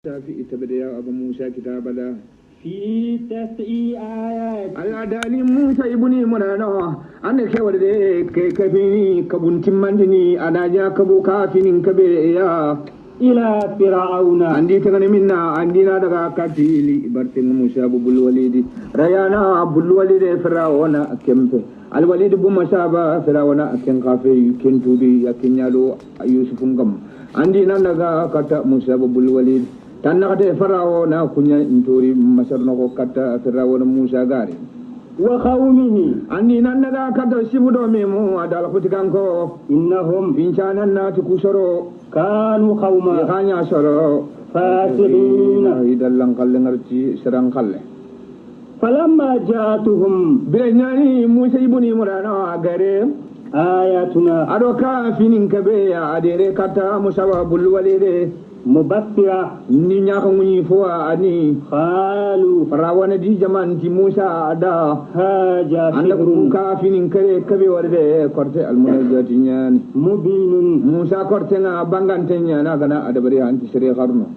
في تبدأ أبو موسى كتاب الله في 9 آيات على دال موسى ابني منانا أنا كورد كفيني كبن تمندني أنا جا كبو كافين كبيا إلى فرعون عندي تغني منا عندنا دغا كاتيلي برتن موسى أبو الوليد ريانا أبو الوليد فرعون كمبه الوليد بمشابه فرعون كن كافي كن تودي يكن يالو يوسف ngam عندنا دغا كاتا موسى أبو الوليد tanakate farao na kunya ntori masarno ko kata farao na Musa gari wa qawmihi anni nannaga kata sibudo memu adala futikanko innahum inchana na tukusoro kanu qawma yakanya soro fasiqina idallan kalle ngarci serang kalle falamma ja'atuhum biranyani Musa ibuni murana gare ayatuna adoka finin kabe ya adere kata Musa bul walide mubassira ni nyaka munyi foa ani qalu farawana di zaman ti Musa ada haja anda ku kafinin kare kabe warde korte almunajati nyani mubinun Musa korte na bangante nyana gana adabari anti sere kharno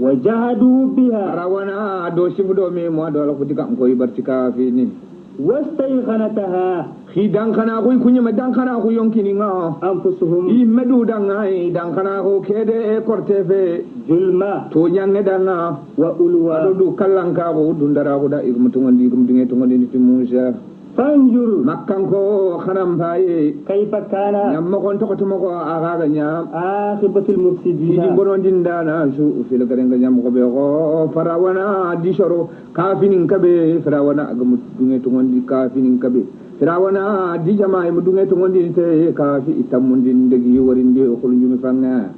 wajahadu biha farawana do sibudo me mo do la kutika ko ibarti kafini wastayqanataha khidan kana ko kunya madan kana ko yonkini nga anfusuhum imedu dangai dan kana ko kede korte fe julma to nyange danga wa ulwa du kallanka ko dundara ko da igmutungondi igmutungondi ni Musa fanjur makkanko khanam baye kayfa kana nyammo kon to ko agaga nyam aqibatul mufsidin di borondin dana su fil garenga nyam ko be ko farawana disoro kafinin kabe farawana agum dunge to ngondi kafinin kabe farawana di jama'i mudunge to ngondi te kafi itamundi ndegi warinde o ko njumi fanga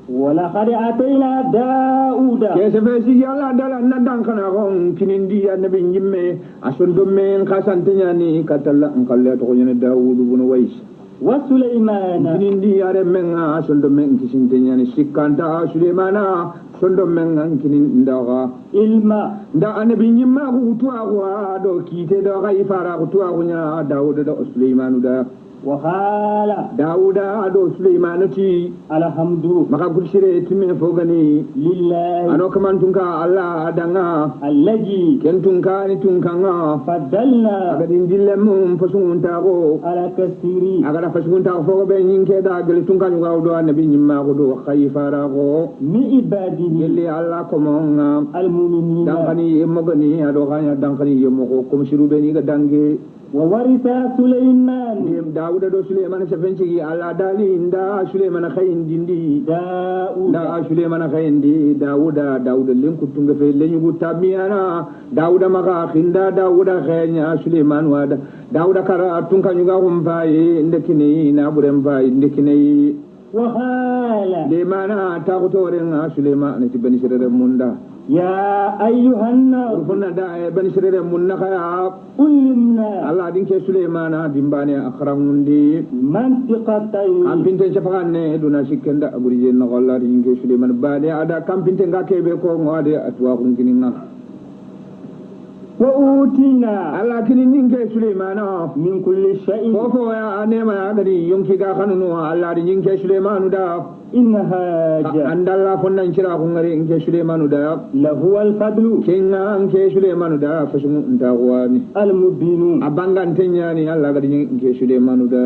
wala qad atayna dauda kese be si yalla dala nadan kana gon kinindi annabi nyimme asondo men khasantenya ni katalla ngalle to ko nyene daudu bunu wais wa sulaymana kinindi are men asondo men kisintenya ni sikanta sulaymana sondo men kinin ndaga ilma nda annabi nyimma ko tuwa ko do kite do ga ifara ko tuwa ko nya dauda do sulaymanu da وقال داود ادو سليمانتي الحمد maka kursire timme fogani lillahi ano kaman tunka Allah adanga allazi ken tunka ni tunka nga faddalna aga din dillem fasunta ko ala kasiri aga da fasunta ko fogo be nyinke da gel tunka ni gawdo annabi nyimma ko do khayfara ko mi ibadihi gelli Allah ko monga almu'minina dankani mogani ado ganya dankani yemo ko kom shirube ni ga dange وورث سليمان داود دو سليمان سفنشي على دالي دا سليمان خاين ديندي دا سليمان خاين دي داود لين كنتم في لين غتاميانا داود مغا خندا داود خاين سليمان ودا داود كرا تونكا نيغا همباي ndekini na burem bay ndekini وحال لمانا تاغتورن سليمان تبني سرر موندا يا أيها الناس رفنا دا بني سرر موندا خيا علمنا الله دين ke Sulaimana dimbane akhramundi mantiqatayn kampinte chafane duna sikenda agurije na golla ringe Sulaiman bade ada kampinte ngakebe ko ngade atwa kunkininga wa utina Allah kinin ninge Sulaimana min kulli shay'in fofo ya anema ya gadi yonki ga kanunu Allah din ninge Sulaimanu da innaha andalla fonnan kira ko ngari ninge Sulaimanu da lahu al-fadlu kinga ninge Sulaimanu da fashimu ndawani al-mubinu abangantenya ni Allah gadi ninge Sulaimanu da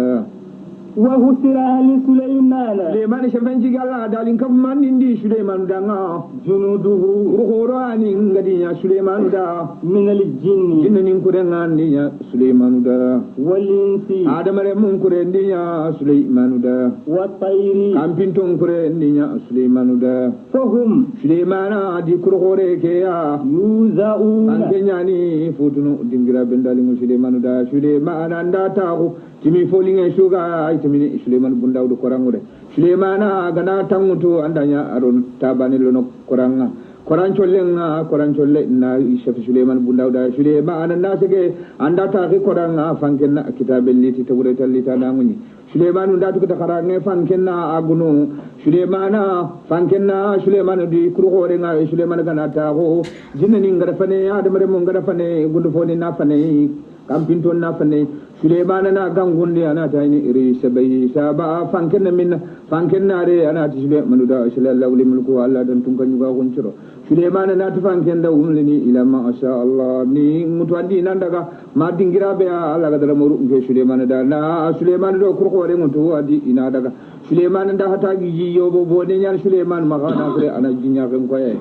وهسر لسليمان لمن شفنجي الله دالين كم من دي سليمان دانا جنوده رخوراني غدي سليمان دا من الجن جنن كورن دي سليمان دا والانس ادم رمون كورن دي سليمان دا والطير كامبينتون كورن دي سليمان دا فهم سليمان دي كورغوري كيا يوزاون انكنياني فوتنو دينغرا بندالي سليمان دا سليمان اندا تاو timi folinge suga ay timi Sulaiman bundawdu korangure Sulaimana gana tangutu andanya aron tabani lono koranga korancholle na chef Sulaiman bundawda Sulaiman anda sege anda ta ke koranga fankenna kitabelliti tawre tallita nanguni Sulaiman ndatu ko takarane fankenna agunu Sulaimana fankenna Sulaiman di kurore nga Sulaiman gana ta ho jinni ngara fane adamare mo ngara fane gundu fone na fane kampinto na fanne Suleiman na gangunde ana tayni iri sabai saba fanken minna fanken na re ana ti Suleiman da sallallahu alaihi mulku Allah dan tun kan yuga kunciro Suleiman na ta fanken da umlini ila ma sha Allah ni mutwandi nan daga ma dingira be Allah ga dara muru nge Suleiman da na Suleiman do kurko re mutu adi ina daga Suleiman da hata gi yobo bode nyar Suleiman magana kure ana jinya kan koye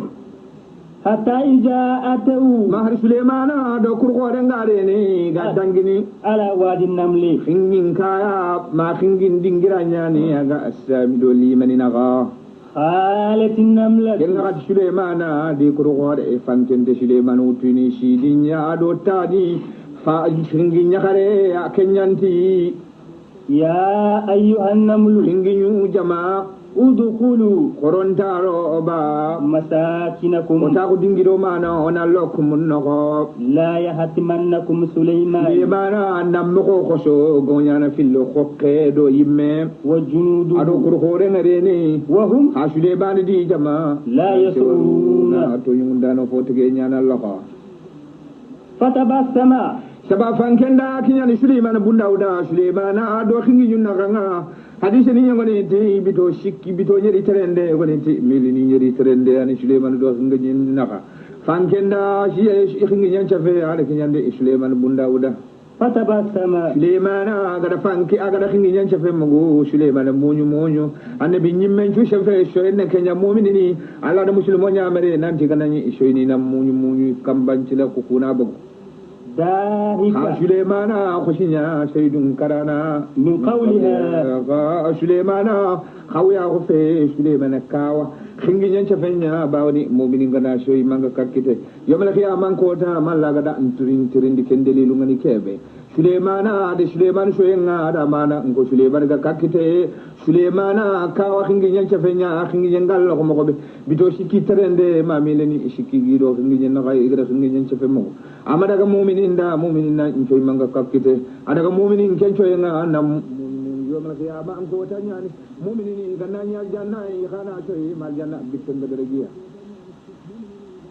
hatta ija atau mahar Suleiman do kurko re ngare ni ga dangini ala wadi namli khingin kaya ma khingin dingira nyani aga asami do limani naga khalatin namla genga Suleiman di kurko re fantende Suleiman utuni shidinya do tadi fa khingin nyakare akenyanti ya ayyuhan namlu khingin jama udkhulu korontaro ba masakinakum ota ko dingiro mana ona lokum no la yahtimannakum Sulaiman Suleimana nammo ko khoso gonyana fillo khokke do yimme wa junudu ado ko hore ngareni wa hum ha Suleiman di jama la yasuruna to yundano fotige nyana loko fatabassama saba fankenda kinyani Suleiman bundawda Suleiman ado khingi yunna ganga hadise ni ngone te bito shikki bito nyeri terende ngone te milini nyeri terende ani Suleiman do ngaji naka fankenda shi khingi nyancha fe ala kinyande Suleiman bundawda fatabassama Suleiman agada fanki agada khingi nyancha fe mago Suleiman monyu annabi nyimmen ju shefe shoyne kenya mu'minini ala da muslimo nyamare nanti kanani shoyni nam monyu kambanci la kukuna bago dahika Suleiman khushinya sayyidun karana min qawliha Suleiman khawya khufe Suleiman kawa khingi nyancha fenya bawni mu'minin gana shoy manga kakite yomal khiyaman ko ta malla gada anturin tirindi kendeli lungani kebe Suleiman ade Suleiman shoyenga ada mana ngo Suleiman ga kakite Suleiman kawa khingi nyancha fenya khingi ngal ko mo be bito shiki terende ma mileni shiki gido khingi nyanna ga igra khingi nyancha femo amada ga mu'minin na inchoy manga kakite adaga mu'minin kencho yenga nam yomal qiyama an ko tanyani mu'minin gananya janna khana choy mal janna bitin da regiya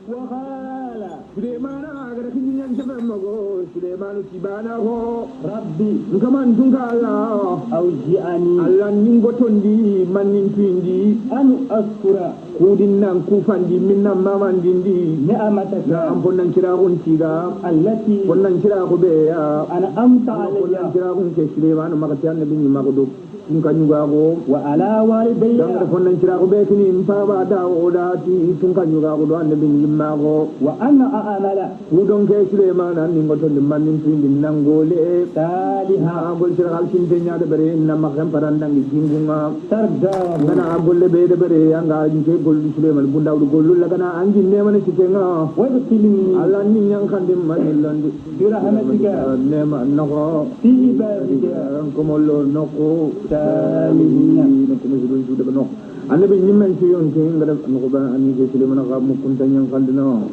wa khala Suleiman agara kinyan jabe mago Suleiman tibana ho rabbi ngaman dunga Allah awji'ani Allah ningo tondi manin twindi an askura kudin nan kufandi minna mamandindi ni'amataka na ambonan kira kun tiga allati wannan kira ku be ya ana amta wannan alayya kira kun ke Suleiman makati annabi ni magodo kun kanyuga go wa ala walidayya dan wannan kira ku be kini mpa ba da oda ti kun kanyuga go do annabi ni mago wa ana a'amala udon ke Suleiman ningo tondi manin twindi nangole saliha agol sira alkin tenya de bare na makam parandang jingunga tarda ngana agolle be de bare anga jinke gollu Suleiman bundawdu gollu la kana angi nemane sitenga wa tilmi Allah ni nyang kandim manilandi birahmatika nema nako fi ibadika ko mollo noko salihin ko musudun sude bano annabi nyimmen ci yon ke ngada noko ba ani ke Suleiman ga mukun tanyang kandino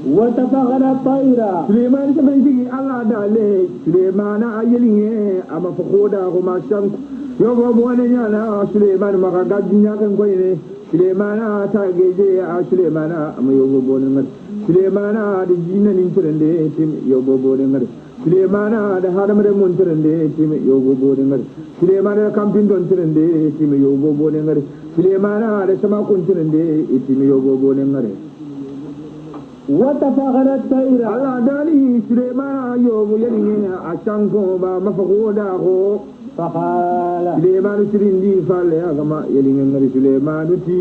wa tafaghara tayra Suleiman ke benji Allah dale Suleiman ayelinge ama fakhoda ko ma shank yo bo wona nyana Suleiman maka gajinya kan koyne Suleiman ta geje a Suleiman ama yo bo bonin ngar Suleiman da jinna nin turende tim yo bo bonin ngar Suleiman da hadamare mun turende tim yo bo bonin ngar Suleiman da kampin don turende tim yo bo bonin ngar Suleiman da sama kun turende tim yo bo bonin ngar wa tafaghara tayra Allah dali Suleiman yo bo yelinge a shanko ba mafakhoda ko fakhala Suleiman sirindi falle agama yelinge ngari Suleiman ti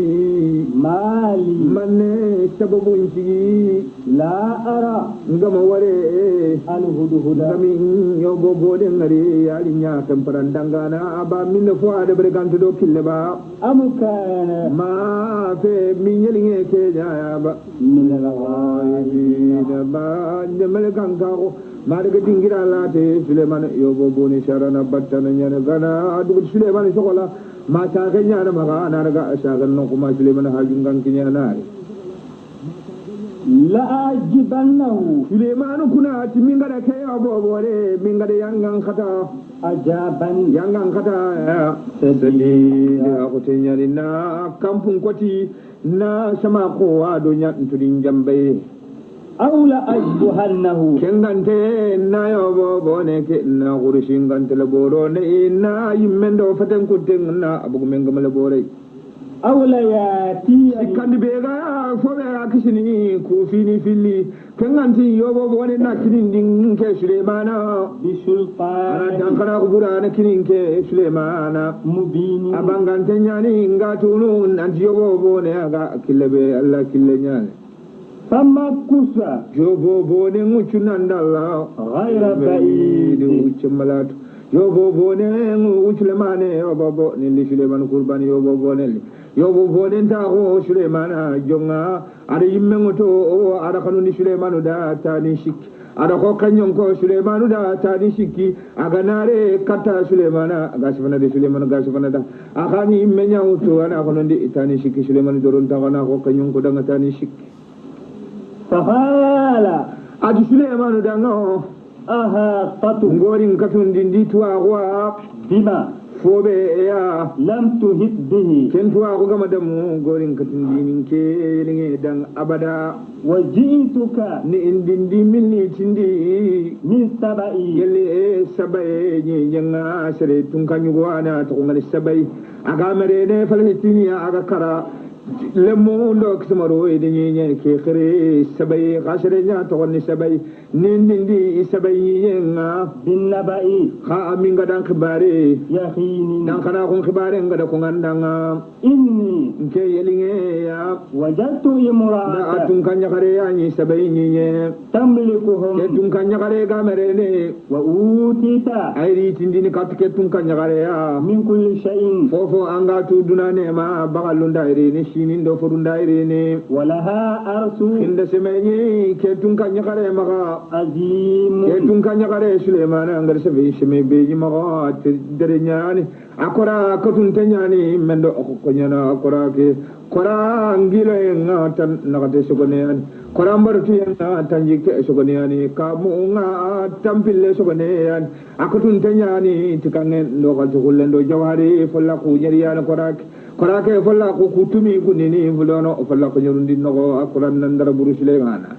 mali manne sababu inchi la ara ngama ware alhuduhuda ngami yo bode ngari yalinya tamparan dangana aba minne fo ade breganto do kille ba amukana ma fe min yelinge ke jaya ba min al-ghaibin da ba ndemel gangaro ma daga dingira late Suleiman yo boni sharana battana nyana gana adu Suleiman sokola ma ta ga nyana maga na daga shagan no kuma Suleiman hajun gankinya nare la ajibannahu Suleiman kuna ti min gada kai abobore min gada yangan kata ajaban yangan kata seseli ko tenyani na kampung koti na sama ko ado nya tudin jambe أولى أجبهنه kengante na yobo bone ke na gurshin gante laboro ne na yimmen do faten kutten na abugo men gamale bore أولى ياتي ikandi bega fobe akishini ku fini filli kenganti yobo bone na kinin din ke Sulemana ana بسلطان dankara kubura na kinin ke Sulemana مبين abangante nyani ngatunu nanti yobo bone aga kilebe Allah kille nyane فما كسى yobo bone nguchu nandalla غير بعيد uchu malatu yobo bone nguchu lemane yobo bone li Suleman kurban yobo bone li yobo bone ntago Sulemana jonga ada yimme ngoto ada kanuni Sulemanu da tani shik ada ko kanyon ko Sulemanu da tani shiki aga nare kata Sulemana aga sifana de Sulemanu aga sifana da aga ni yimme nyauto ana konondi tani shiki Sulemanu doron tagana ko kanyon ko danga tani shiki فقال adi Sulemanu dango أهاطت ngorin katundi nditwa wa بما fobe ya لم تهت به kentuwa ko gama damu gorin katundi ninke linge dan abada وجئتك ni indindi milli tindi من سبأ yelle sabaye ni janga sere tunkanyugo ana to ngani sabai aga merene falhetini aga kara lemo ndo kismaro e denye nye ke khire sabai gasere nya to ni sabai nindindi sabai yenga بالنبأ kha aminga dan khibare يخيني dan kana kon khibare ngada ko ngandanga إني nke yelinge ya وجدت da امرأة atun kanya kare ya ni sabai ni nye ke تملكهم tun kanya kare ga merene وأوتيت ayri tindini kat ke tun kanya kare ya من كل شيء fofo anga tu dunane ma bagalunda ire ni shinin do forunda ire ni ولها أرس inda semenyi ke tun kanya kare maga عظيم ke tun kanya kare Sulemana ngar sebe sheme beji maga dere nyani akora ko tun tenyani mendo ko nyana akora ke kora ngilo nga tan nakate sogone ani kora mbarutu nga tanji ke sogone ani kamu nga tampille sogone ani akutun tenyani tikangen ndo ka tukulendo jawari folla ku nyeri yana kora ke folla ku kutumi kunini fulono folla ko nyorundi nogo akora nandara buru Sulemana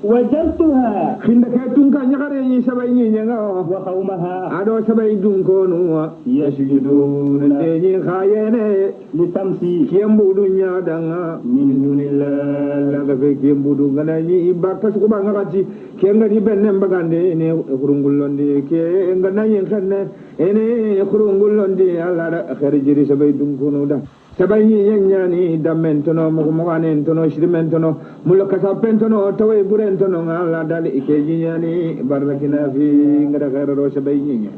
وجدتها khinde ke tun ka nyakare ni sabai ni nyanga وقومها ado sabai dun ko nuwa يسجدون ne ni khayene لتمسي kiyambu dunya danga min dunillah laga fe kiyambu du ngana ni bakka su ba ngati ke ngari benne bagande ne khurungullonde ke ngana yin kanne ene khurungullonde alla da khair jiri sabai dun ko no da sabai ni nyani dammentono mo mo anentono shirimentono mulka sapentono tawe burentono alla dal ikeji nyani barakina fi ngada khair ro sabai ni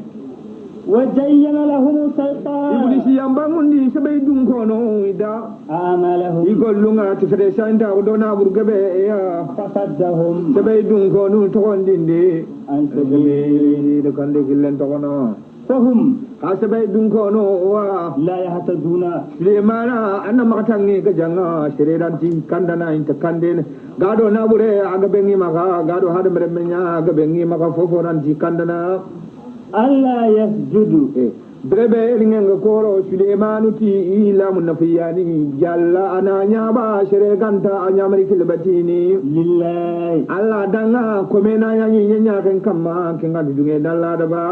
وزين لهم الشيطان iblis yambangundi sabai dun ko no ida أعمالهم igollunga tifede santa ko dona burgabe ya فصدهم sabai dun ko nu to gondinde عن سبيل de kande killen to kono فهم ha sabai dun ko no wa لا يهتدون Sulemana anna makatangi ga janga sereranti kandana inta kandene gado na bure aga bengi maka gado hada meremenya aga bengi maka fofo ranti kandana ألا يسجدوا brebe lingenga koro Sulemanu ti ila munafiyani jalla ananya ba shere ganta anya mari kilbatini لله alla danga komena yanyi nyanya kan kama kenga dunge dalla da ba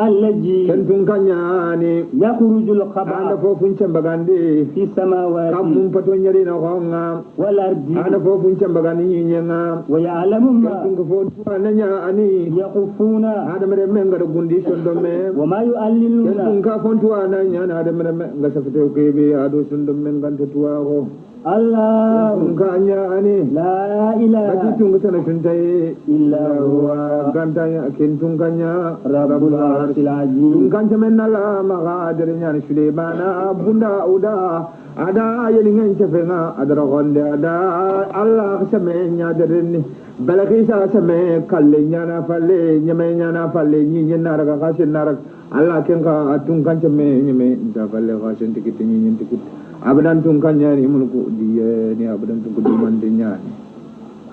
الذي kentun kanyani يخرج anda الخبر fofun cembagande في السماوات kamum pato nyari na gonga والأرض anda fofun cembagani nyenga ويعلم kentun ما ko fon nanya ani يخفون ada mere menga do gundi sondo me وما يؤللون kentun ka fon tuwa nanya ada mere nga safete ko be ado sondo men ganta tuwa ko الله ka anya ani لا إله kati tungu sana suntai إلا هو ganta ya kentun kanya رب العرش العظيم tungkan cemenala maka adanya ni Sulemana bunda uda ada yelingan cefenga ada rokonde ada Allah semenya derini balakisa seme kallenya na falle nyemenya na falle nyi nara ka kasin nara Allah kenka tungkan ceme nyeme da falle kasin tikit nyi tikit abadan tungkan nyani mulku dia ni abadan tungku di mandenya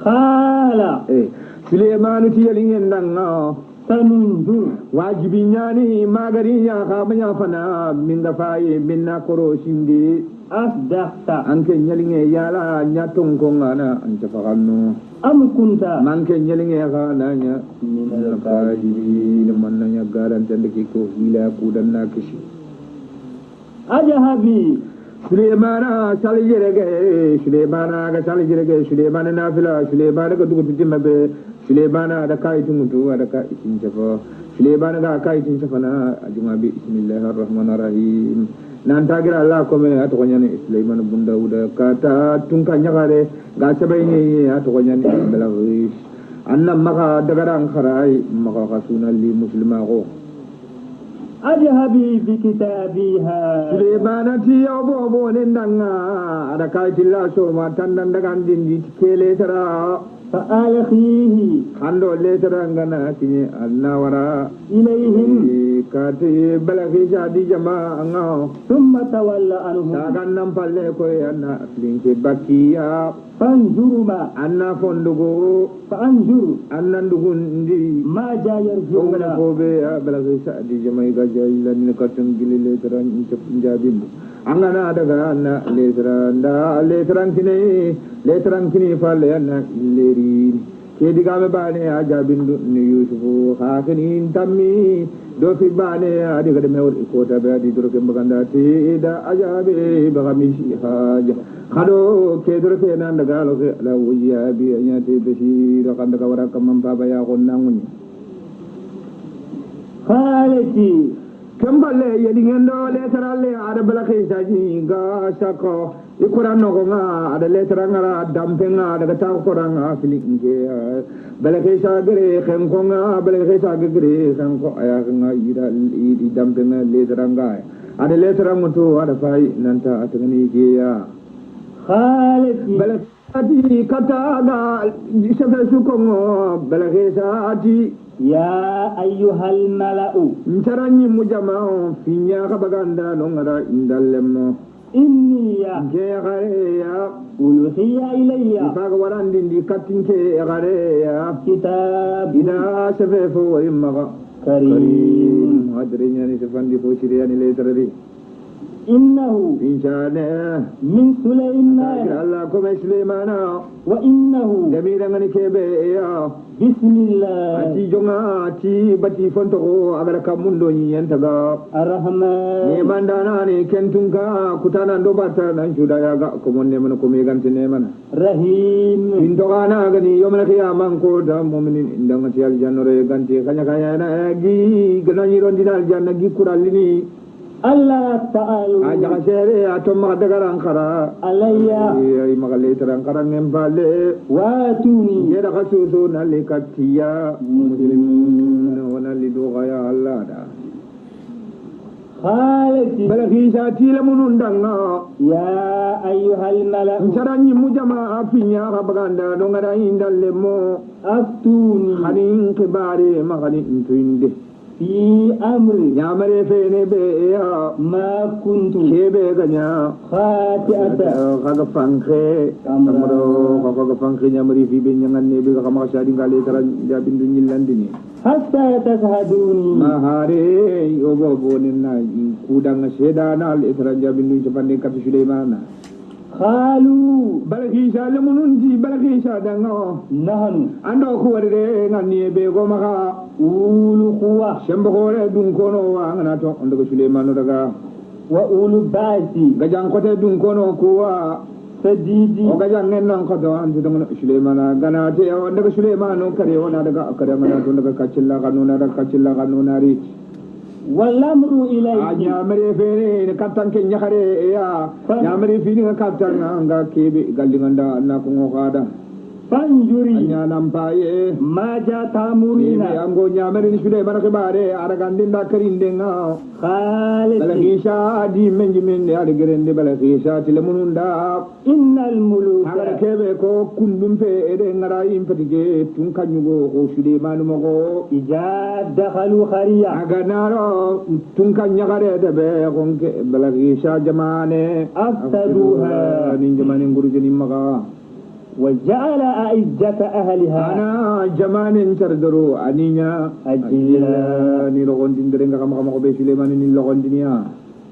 قال Sulemanu ti yelingan nanga sanunzur wajibi nyani magari nya khamanya fana min da faye minna koro shindi asdaqta anke nyalinge yala nyatong ko ngana anta faganno am kunta manke nyalinge kana nya min al-qadibin manna garan tande ko hila kudanna kishi ajahabi Sulaimana salijirege Sulaimana ga salijirege Sulaimana nafila Sulaimana ga dugu timbe Sulaimana da kai tumutu da kai tin jafa Sulaimana ga kai tin jafa na ajuma bi bismillahir rahmanir rahim nan tagira Allah ko me ato nyane Sulaimana bunda uda kata tungka nyagare ga sabai ne ato nyane balaghi annam maka dagaran kharai maka kasuna li muslima go ajahabi bi kitabiha Sulaimana ti obo nendanga ada kaitilla so ma tandan daga dindi kele tara fa alkhihi hando le tara ngana kinye annawara ilayhim kati balaghi jadi jama anga thumma tawalla anhum dagan nam palle ko anna linke bakiya fanjuruma anna fondugo fanjur anna ndugundi ma jayar ngana jumla ko be balaghi jadi jama ga jailan katun gilile tara njabin angana daga anna letran kini falle anna leri ke diga me bane a jabindu ni yusufu hakini tammi do fi bane a diga de mewr ko ta be di duro ke baganda ti da ajabe bagami haja khado ke duro ke nan daga lo ke la wiya bi anyate be shi do kan daga wara kam baba ya gon nanguni khalati kemballe yedi ngendo letaralle ada balake saji ga sako ikuran no nga ada letaranga dampenga daga ta koranga filinge balake sagere khenko nga balake sagere khenko aya nga ida idi dampenga letaranga ada letaranga to ada fai nanta atani ge ya khalati balake kata ga isafa sukongo balake saati ya ayyuhal mala'u ntaranyi mujamao finya kabaganda nongara indallemo inni ya gare ya uluhiya ilayya faga warandi ndi katinke gare ya kitab ida sefefo imma karim hadrinya ni sefandi fo siriyani letarari innahu inshana min sulaiman Allah ko Sulaimana wa innahu jamira ngani kebe ya bismillah ati jonga ati bati fonto ko agara kamundo nyenta ga arrahman ne mandana ne kentunga kutana ndo bata nan juda ya ga ko monne man ko me gante ne mana rahim indogana gani yomna qiyamang ko da mu'minin indanga ti aljanna re gante kanya kanya na gi gana ni rondina aljanna gi kuralini Allah ta'alu aja sere atom madagaran khara alayya ay magale taran karang empale watuni yeda khasusu nalikatiya muslimin wana lidu gaya Allah da khalati balaki sati lamunundanga ya ayyuhal mala'u nsaranyi mujama afinya kabaganda dongara indalle mo aftuni hanin kibare magani intuinde fi amri nyamare fene be ya ma kuntu kebe ganya khati'ata kaga pankhe amro kaga pankhe nyamari fi be nyangan ne be kama shadi ngale taran jabindu nyillandini hatta tashhaduni mahare yogo bonina kudang sedana le taran jabindu japande kat Sulaimana qalu balaki salamunun di balaki sadanga nahnu ando ko warde ngani be go maka ulu quwa sembo hore dun kono wa ngana to ndo Sulaimana daga wa ulu ba'si gajang kote dun kono kuwa sadidi o gajang nan ko do an dum Sulaimana gana te o daga Sulaimana kare wona daga kare mana to daga kacilla kanuna ri والأمر إليه nyamare fere ne kattan ke nyakare ya nyamare fini ne kattan anga kebe gallinganda na ko ngada فانجري anya nampaye ما جاء ni تامرين ango nyamare ni sude barake bare aragande nda karinde nga خالد balakisha di menjimen ya de gerende balakisha tilemununda إن الملوك agara kebe ko kundum pe ede ngara impatike tun kanyugo ko sude manuma ko إذا دخلوا خريا aganaro tun kanyagare de be gonke balakisha jamane أفسدوها ni jamane ngurujeni maga وجعل أعزة أهلها ana jamanen cardoro aninya أجلا ni logondin derenga kama ko be Suleiman ni logondinia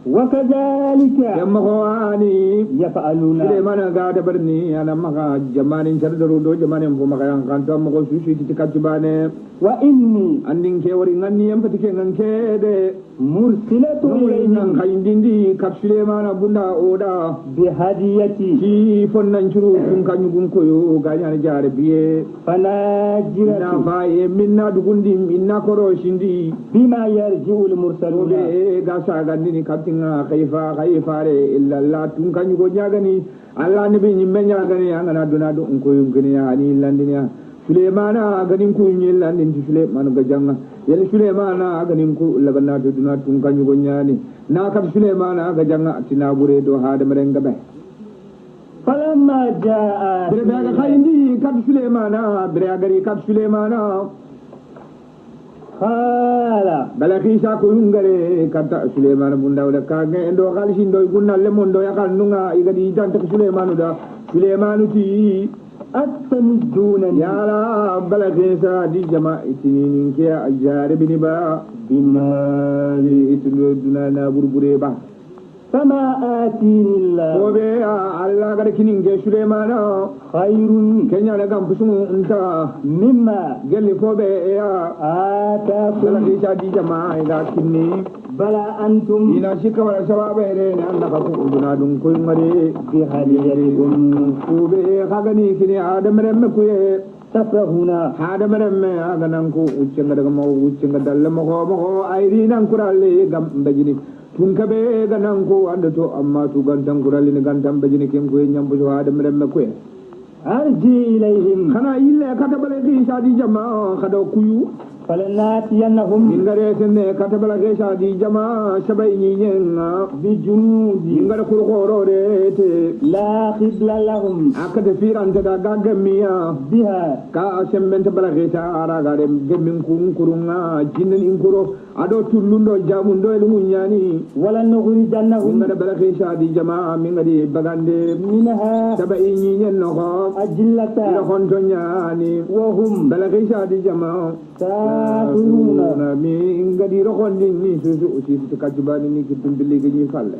وكذلك yamma ko ani يفعلون Suleiman ga da barni ana maka jamanen cardoro do jamanen fo maka yang kan to ko susu ti katibane وإني andin ke wari nganni yam patike nganke de مرسلة nan إليهم kayindindi kat Suleiman bunda oda بهديتي ki fonnan curu kun kanyu gun koyo ganya na jare biye na فناجرة faye minna dugundi minna koro shindi بما يرجع المرسلون be ga sa gandini kaptinga khaifa re illa Allah tun kanyu go nyagani Allah ne be nyimme nyagani angana duna do koyo ngini ya ni landinya Sulemana ganin ku nyi landin ti Sulemana ga janga yel Sulemana ganin ku lagana to duna tun kanyu go nyani na kap Sulemana ga janga tina bure do ha da merenga be فلما جاء Berbaga kayindi kat Sulemana beragari kat Sulemana قال bala kisa ko yungare kata Sulemana bunda wala kage endo kalisin do gunna le mondo yakal nunga igadi tante Sulemanu da Sulemanu ti أتمدونني yala bala kisa di jama itinin ke ajare bini ba bimali itulu dunana burbure ba فما آتيني الله bobe Allah gada kinin ke Sulemana خير kenya na gam pusumu unta مما gelli fobe ya bala آتاكم kisa di jama ida kinni بل أنتم ina shika wala sababe re ne anda ka ku duna dun koy ngare بهديتكم kube kagani kini adam remme kuye تفرحون adam remme aga nan ko uccenga daga mo uccenga dalle mo ko ayri nan kuralle gam bajini tun kabe ga nan ko anda to amma tu gantan kuralle ni gantan bajini ken ko nyambu so adam remme kuye أرجي إليهم kana ille kata bale ki shadi jama kada kuyu فلناتينهم ingare senne kata bale ki shadi jama shabai nyenga بجنود ingare kurkoro rete لا خبل لهم akade firante da gagamiya بها ka sembente balageta ara gare gemin kurunga jinnen inkuro ado tullundo jamundo el munyani ولنخرجنهم ngada balageta di jama min ngadi bagande منها tabai nyen no أجلة ila honto nyani وهم balageta di jama ساخرون na min ngadi rokondi ni susu usi tukajibani ni kitumbili gni falle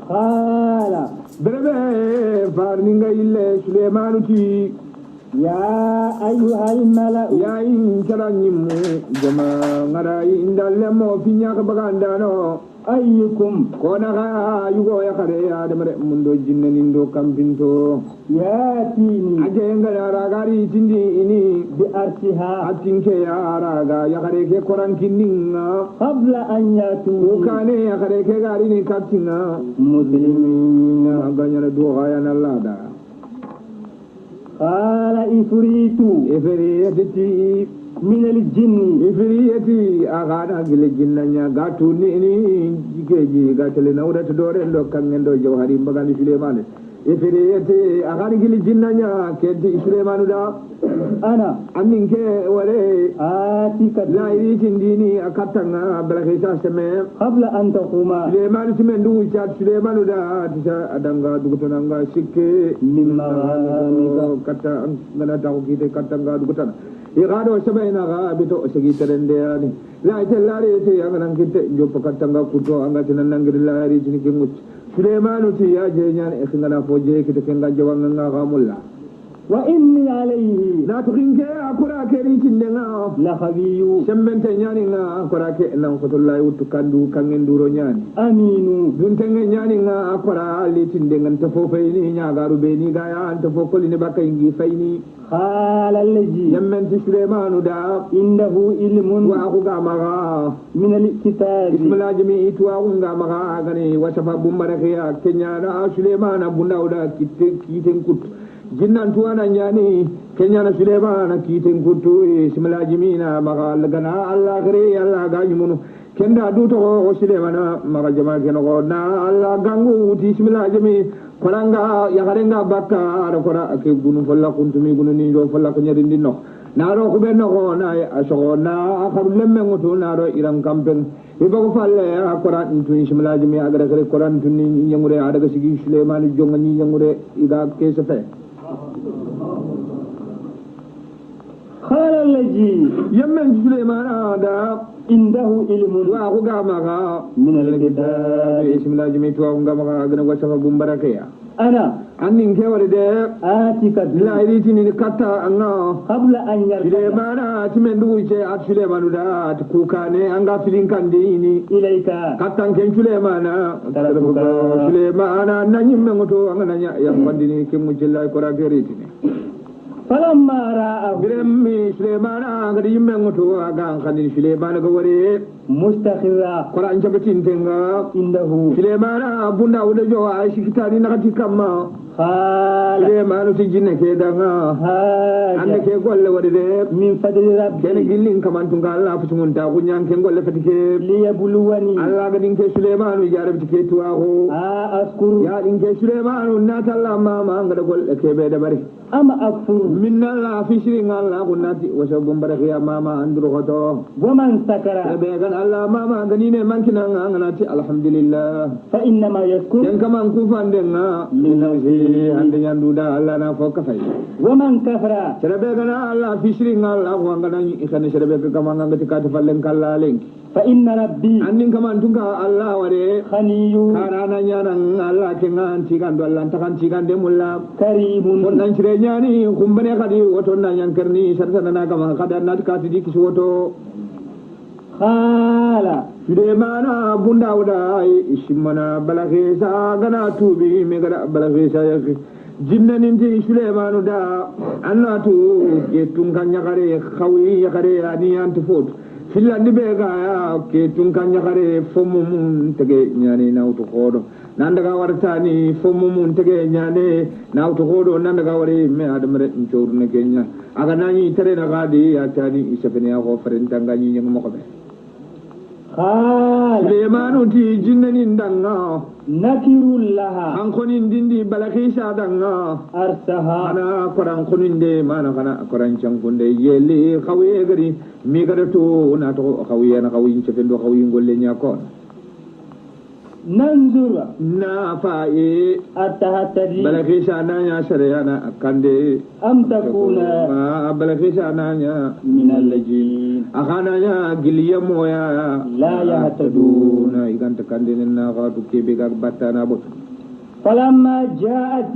قال berebe farninga ille Sulemanu ti يا أيها الملأ yayin caranyimu jama ngarayi indalle mo finya ka baganda no أيكم kona ka yugo ya kare ya de mare mundo jinne nindo kampinto ياتيني aje ngara ragari tindi ini بأرسها atinke ya raga ya kare ke koran kinninga قبل أن يأتوا ukane ya kare ke gari ni katinga مسلمين na ganyana do haya na lada قال إفريت eferiyati من الجن ifiriyati agana gile jinnanya gatu ni jikeji gatele na urata dore ndo kangen do jawhari mbagani Suleiman ifiriyati agana gile jinnanya kedi Suleiman da أنا amin ke wale آتيك la iritin dini akatanga balakisa seme قبل أن تقوم Suleiman simen du chat Suleiman da tisa adanga dugutonanga sikke من مغامك kata ngana tahu kita katanga dugutana igado sabaina ga bito segi terende ani la itellare te yangan kita jo pakatanga kuto anga tinan nangir lari tini kingut Suleimanu ti ya je nyan e ngana foje kita kenga jawanga nga gamulla وإني عليه na to kinke akura ke ri tindenga لخبي sembente nyani nga akura ke nan kotollay wutu kandu kangen duro nyani أمين duntenge nyani nga akura ali tindengan to fofayni nyagaru be ni ga ya anta fokoli ne bakay ngi fayni قال الذي yemmenti Suleimanu da عنده علم wa aku ga maga من الكتاب ismila jimi itu aku ga maga gani wasafa bumbare ya kenya na Suleimana bundauda kiten kut jinnan tuana nyani kenya na Suleimana kiten kutu ismila jimi na maga lagana Allah gare Allah ga nyumunu kenda duto ko Suleimana maga jama keno na Allah gangu ti ismila jimi koranga yakarenga bakka ara kora ke gunu folla kuntumi gunu ni jo folla ko nyari ndinno naro ko benno ko na aso na akharu lemme ngoto naro iran kampen ibago falle akora ntu ismilaaji mi agara kare koran tunni nyangure adaga sigi Suleiman jonga ni nyangure iga ke sefe قال الذي يمن سليمان هذا عنده علم وأخو قامها من الكتاب بسم الله جميت وأخو قامها أغنى وسفا بمبركيا أنا أنين كورد آتيك لا يريتني كتا أنا قبل أن يرجع سليمان تمن دوجة أت سليمان دا تكوكاني أنغا فيلين كانديني إليك كتان كن سليمان سليمان نانيم مغتو أنا يفندني كم جلا كورا كريتني فلما رآه برمي سليمان غدي يمغتو أغان خدين سليمان غوري مستخرا قرآن جبتين تنغا عنده سليمان بندا ودجو عايش كتاني نغتي كما قال سليمان تجينا كيدانا هذا عندك يقول ورد من فضل ربي كان جيلين كمان تنقال الله فتمون تاخو نيان كن قول فتك ليبلوني الله قدين كسليمان يجارب تكيتو اخو أذكر يا دين كسليمان نات الله ما غد قول كبه دبري أما أكفر من الله في شرين الله قناتي وسبم برك يا ماما اندرو خطو ومن سكر كبه Allah mama ganine mankina nganati alhamdulillah فإنما يذكر ken kaman kufan denga linawsi ande nyanduda Allah na fo kafay ومن كفر serebe gana Allah fisri ngal aku ngana ikane serebe kaman ngati ka tafallen kallaleng فإن ربي annin kaman tunga Allah wade خني karana nyana Allah kengan cikan do Allah takan cikan de mulla كريم mon nan cire nyani kumbane kadi woto nan yankerni sartana na kama kada nat ka tidi kiswoto قال سليمان بن داود اسمنا بلغيسا غنا توبي ميغدا بلغيسا يك جنن انت سليمان دا اناتو كيتون كان يغاري خوي يغاري اني انت فوت فيلاندي بيغا كيتون كان يغاري فوموم تگي نياني ناوتو خودو nandaga wartani fomum tege nyane nawto hodo nandaga wari me adamre njorne kenya aga nani tere na gadi atani isafene ko farenta ngani nyang mo ko be قال سليمان تي جنن دنگا نكر لها an konin dindi balakisha danga أرسها ana koran konin de mana kana koran chankunde yeli khawi gari mi gada to na to khawi na khawi chefendo khawi ngolle nya ko ننظر na fae أتهتدي balakisha na nya shariyana akande أم تكون balakisha na nya من الذين akana nya giliya moya لا يهتدون na iganta kandene na ga to kebe ga batana bot فلما جاءت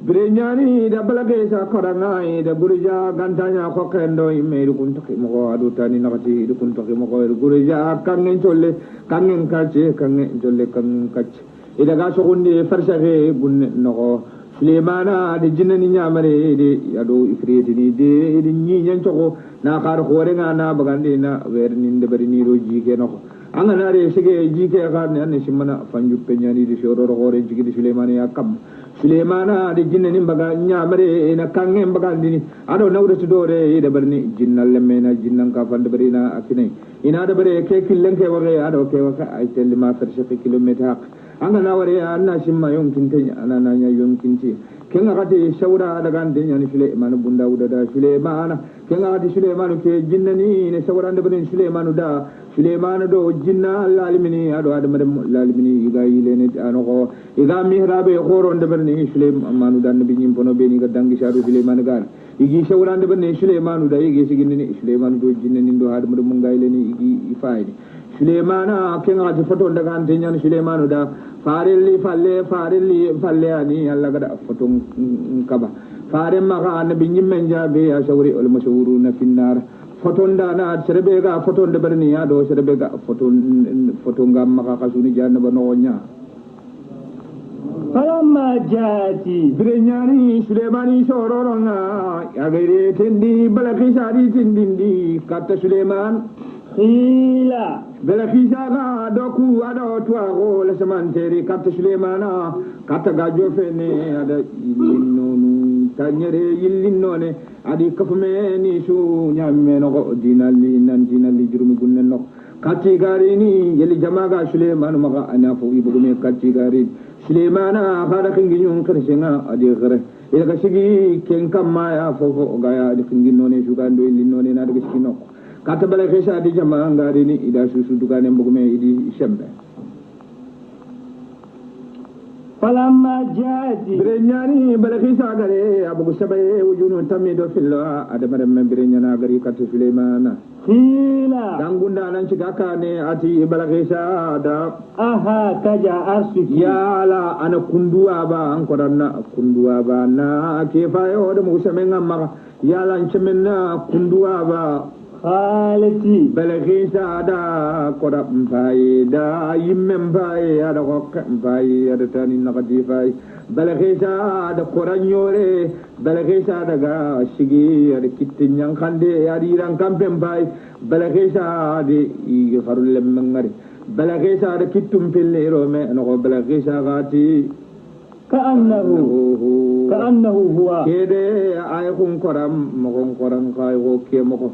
Birenyani da balagesa koranga da burja gantanya ko kendo imeru kunto mo adu tani nakati du kunto mo ko burja kangen cholle kangen kache kangen cholle kangen kache ida ga so kunde farsage bunne no Sulemana de jinani nyamare de ado ifreti ni de nyi nyen choko na kar khore nga na bagande na werni de bari ni ro jike no anga na re sige jike ga ne simana fanju penyani di shoro khore jike di Sulemana ya kam Sulemana de jinnani baga nyamare na kangen bagandi ni ado nawde to dore de barni jinnal lemena jinnan ka fande bari na akine ina de bare ke killen ke wage ado ke waka ay telma farshi kilometer hak anga na ware anna shimma yonkin tin ana na nya yonkin ti kenga kati shawra daga ande nya ni Suleiman bunda uda da Suleiman kenga kati Suleiman ke jinnani ne shawra ande bari Suleiman da Suleiman do jinna lalimini ado adamare lalimini iga yilene ano ko iga mihrabe khoron de bari Suleiman da nabi nyimpono be ni ga dangi sharu Suleiman gal igi shawra ande bari Suleiman da igi sigini Suleiman do jinnani do adamare mungaileni igi ifaidi Sulemana kenga ti foto daga ante nyani Sulemanu da farelli falle ani alla gada foto kaba fare maga annabi nyimmen jabe ya shawri ul mashhuruna finnar foto ndana serebe ga foto de berni ya do serebe ga foto ngam maga kasuni janna banonya فلما جاءت Birenyani Sulemani sororona agere tendi balakisari tindindi kata Suleman قيل Belakisha ga doku ada tuago le semanteri kata Sulemana kata gajo fene ada illinonu tanyere illinone adi kafume ni su nyamme no dinali nan dinali jurumi gunne no kati garini yeli jamaga Suleman maga anafu ibugume kati garin Sulemana kada kinginyun kersenga adi gere ila kasigi kenkama ya fofo gaya adi kinginone sugando illinone na adi kino kata bala kesa di jama ngari ni ida susu dukane mbugume idi sembe فلما جاءت برينياني بلغيسا غري أبو سبعي وجون تميدو في الله أدم من برينيانا غري كت سليمان قيل دانغوندا نانشيكا كاني أتي بلغيسا دا أها كجا أرسك يا لا أنا كندوا با أنكرنا كندوا با نا كيف يود موسمين ما يا لا نشمنا كندوا با خالتي بلغيسا دا كرب مباي دا يمم باي ada kok باي ada tani nakati باي بلغيسا ada koranyore بلغيسا daga sigi ada kitin yang kande ada irang kampem باي بلغيسا di farul lemmangari بلغيسا ada kitum pillero me no بلغيسا gati كأنه هو كده أيكون كرام مكون كرام كايو كي مكو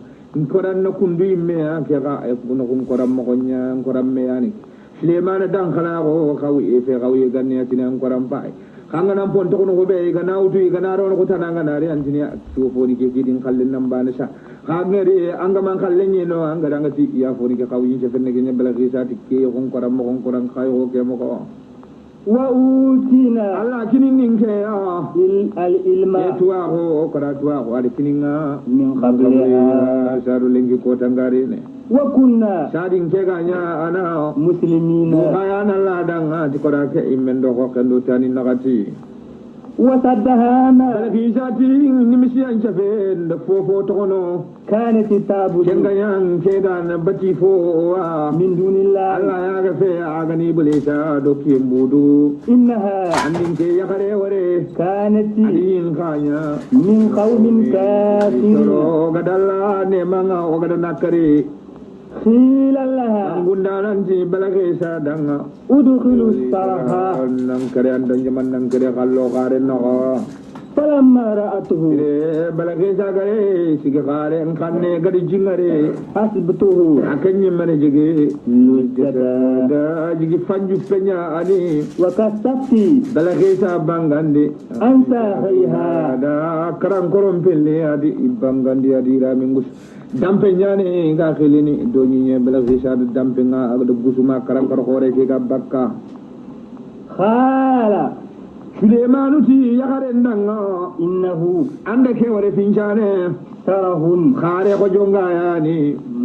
koran na kundu imme ke ga e kuno kun koran mo nya koran me yani Suleiman dan khala go kawi e fe kawi ganni atini an koran pai kanga nan pon to ko be ga nautu ga na ron ko tananga na ri antini su foni ke kidin kallin nan bana sa kangere anga man kallen ni no anga danga ti ya foni ke kawi je fenne ke nyabala gisa ti ke kon koran mo kon koran kay go ke mo ko وأوتينا الله كنين كي العلم يتواه وقرا تواه على كنينا من قبلها سارو لينكي كوتانغارين وكنا سادين كيغانيا انا مسلمين وكايانا لا دانغا تقرا كيمن دو كندو تاني نغاتي وصدهانا بلغيساتي نمشي انشفين فوفو تغنو كانت تعبد كنغيان كيدان بتي فو من دون الله الله يغفي اغني بليسا دوكي مودو إنها عندين كي يخري وري كانت عدين خانيا من قوم كافرين وغدالا نيمانا وغدانا كري قيل لها غوندانانتي بلغيسا دانغا ادخلوا الصرحة نانكري اندن جمان نانكري خالو خاري نغا فلما رأته بلغيسا غري سيغي خاري انخاني غري جنغري حسبته اكني من جيغي نجدا دا جيغي فانجو بنيا اني وكسفتي بلغيسا بانغاندي أنت خيها دا كران كورم بيلي ادي بانغاندي ادي رامينغوس dampe nyane ga khilini doni nye bela gisad dampe nga agdo gusuma karam kar khore ke ga bakka khala Suleimanu ti yakare ndanga innahu ande ke wore finjane tarahun khare ko jonga yani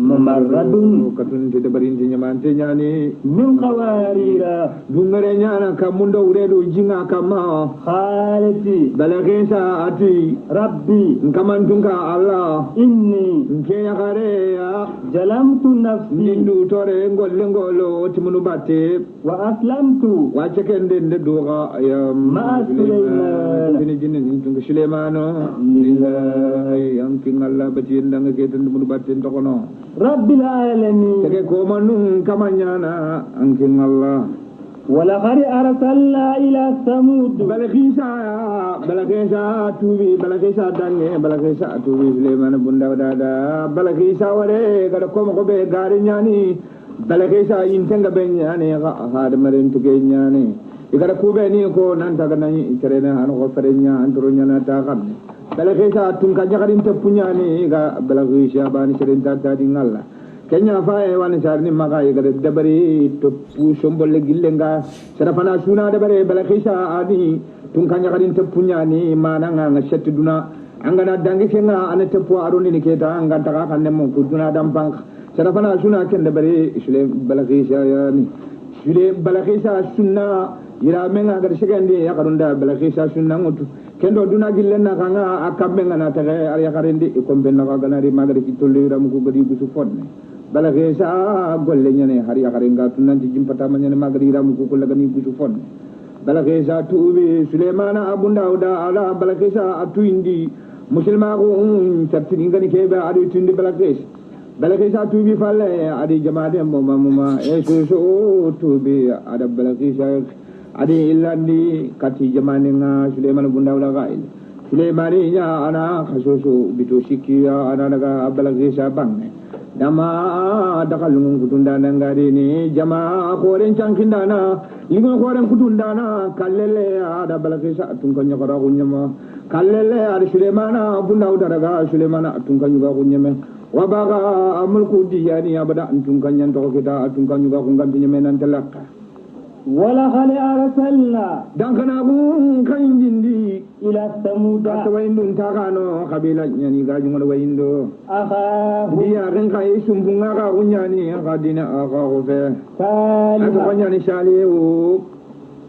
mumarradun katun te barinti nyamante nyani min qawarira dungare nyana kamundo uredo jinga kama khalati balagisa ati rabbi nkamantunga Allah inni nke yakare ya jalamtu nafsi nindu tore ngolle ngolo timunu batte wa aslamtu wa chekende ndoga ya ma Sulaiman bini jinin tunga Suleimano lillahi yankin Allah bati ndanga keten munu batte tokono rabbil alamin tege ko manun kamanyana ankin Allah ولقد أرسلنا إلى ثمود بلغيسا توبي بلغيسا دانغي بلغيسا توبي سليمان بندا دادا بلغيسا وري kada ko ko be gari nyani بلغيسا intenga be nyani haade maren tuge nyani igara ko be ni ko nan taga nani terena an ko ferenya antro nyana ta kam بلغيسا tun ka jagarin te punyani ga بلغيسا bani serenta tadi ngalla kenya fae wan sarni maga igare dabari to pusombolle gillenga sarafana suna dabare balakhisha adi tun kanya kadin tepunya ni mananga ngashet duna angana dangi kenga ane tepu aroni ni keta anga taka kanne mo kuduna dampang sarafana suna ken dabare isle balakhisha yani sule balakhisha sunna ira menga gar shigande ya karunda balakhisha sunna ngotu kendo duna gillenna kanga akambenga na tage ari yakarende ikombenna ka ganari magari kitolli ram ko gadi gusu fonne balagesa golle nyane hari akarenga tunanti jimpata manyane magari ram ko lagani gusu fon balagesa tubi Suleimana abunda uda ala balagesa atuindi muslima ko tabtini ngani kebe adu tuindi balagesa tubi falle adi jamaade mama so tubi ada balagesa adi illandi kati jamane nga Suleimana bunda uda gail Suleimani nya ana khasoso bito sikiya ana daga balagesa bangne dama dakalungun kutundana ngari ni jama koren chankindana lingo koren kutundana kallele ada balakisa tungkanya kara kunyama kallele ada Suleimana bunda udaraga Suleimana tungkanya kunyame wabaga amulku diyani abada tungkanya to kita tungkanya kungantinya menan telaka ولقد أرسلنا dankana gun kan dindi إلى ثمود ata wayndun takano kabila nyani gaji ngol wayndo أخاهم dia ren kay sumpunga ka kunyani ka dina ka ko fe ata صالحا kunyani shali o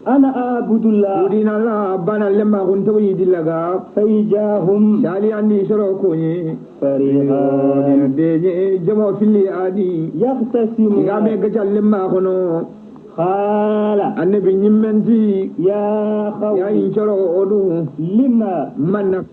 أنا أعبد الله udina la bana lemma kun tawi dilaga فإجاهم shali andi soro ko ni فريقان de jamo fili adi يختصمون igame gajal lemma kono قال annabi nyimmenti يا ya قوم in soro odu لما manna